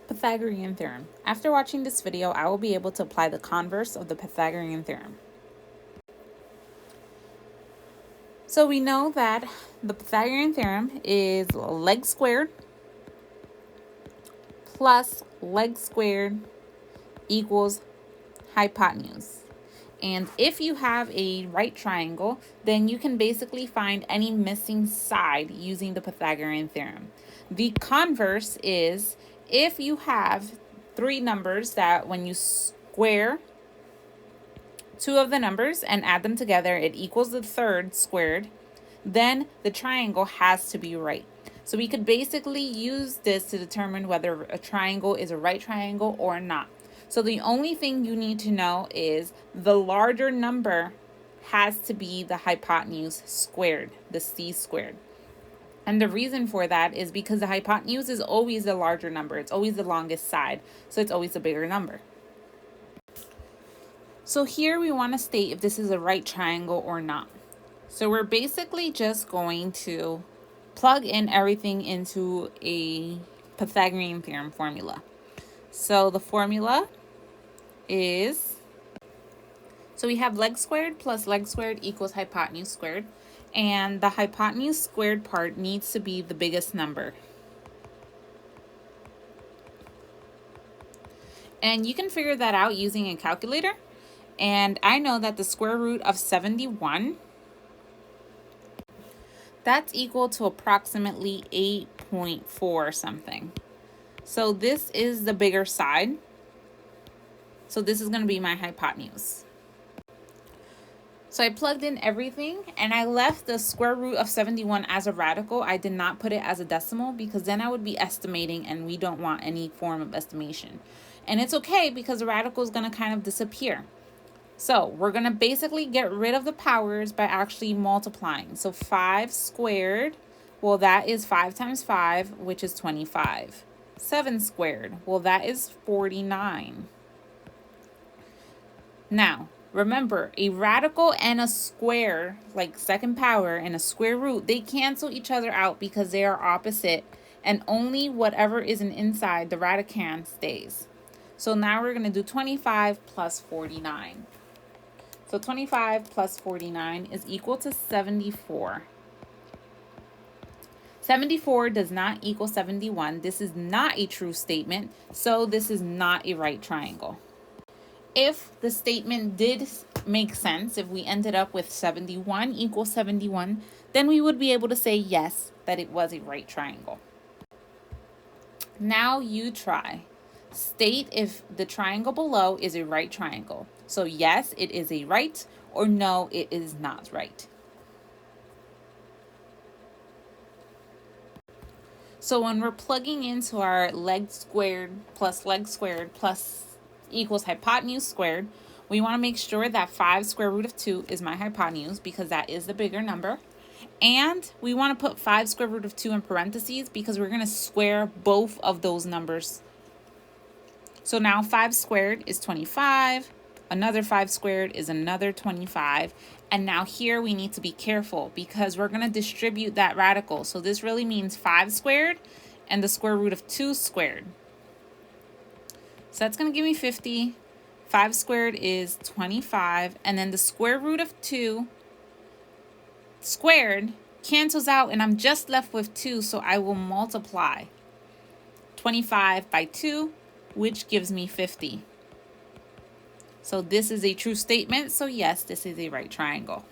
Pythagorean theorem. After watching this video, I will be able to apply the converse of the Pythagorean theorem. So we know that the Pythagorean theorem is leg squared plus leg squared equals hypotenuse. And if you have a right triangle, then you can basically find any missing side using the Pythagorean theorem. The converse is if you have three numbers that when you square two of the numbers and add them together, it equals the third squared, then the triangle has to be right. So we could basically use this to determine whether a triangle is a right triangle or not. So the only thing you need to know is the larger number has to be the hypotenuse squared, the c squared. And the reason for that is because the hypotenuse is always the larger number. It's always the longest side, so it's always the bigger number. So here we want to state if this is a right triangle or not. So we're basically just going to plug in everything into a Pythagorean theorem formula. So the formula is, so we have leg squared plus leg squared equals hypotenuse squared. And the hypotenuse squared part needs to be the biggest number. And you can figure that out using a calculator. And I know that the square root of 71, that's equal to approximately 8.4 something. So this is the bigger side. So this is going to be my hypotenuse. So I plugged in everything and I left the square root of 71 as a radical. I did not put it as a decimal because then I would be estimating and we don't want any form of estimation. And it's okay because the radical is going to kind of disappear. So we're going to basically get rid of the powers by actually multiplying. So 5 squared, well, that is 5 times 5, which is 25. 7 squared, well, that is 49. Now, remember, a radical and a square, like second power and a square root, they cancel each other out because they are opposite, and only whatever is an inside, the radicand, stays. So now we're going to do 25 plus 49. So 25 plus 49 is equal to 74. 74 does not equal 71. This is not a true statement, so this is not a right triangle. If the statement did make sense, if we ended up with 71 equals 71, then we would be able to say yes, that it was a right triangle. Now you try. State if the triangle below is a right triangle. So yes, it is a right, or no, it is not right. So when we're plugging into our leg squared plus equals hypotenuse squared, we want to make sure that 5 square root of 2 is my hypotenuse because that is the bigger number. And we want to put 5 square root of 2 in parentheses because we're going to square both of those numbers. So now 5 squared is 25. Another 5 squared is another 25. And now here we need to be careful because we're going to distribute that radical. So this really means 5 squared and the square root of 2 squared. So that's going to give me 50. 5 squared is 25. And then the square root of 2 squared cancels out and I'm just left with 2. So I will multiply 25 by 2, which gives me 50. So this is a true statement. So yes, this is a right triangle.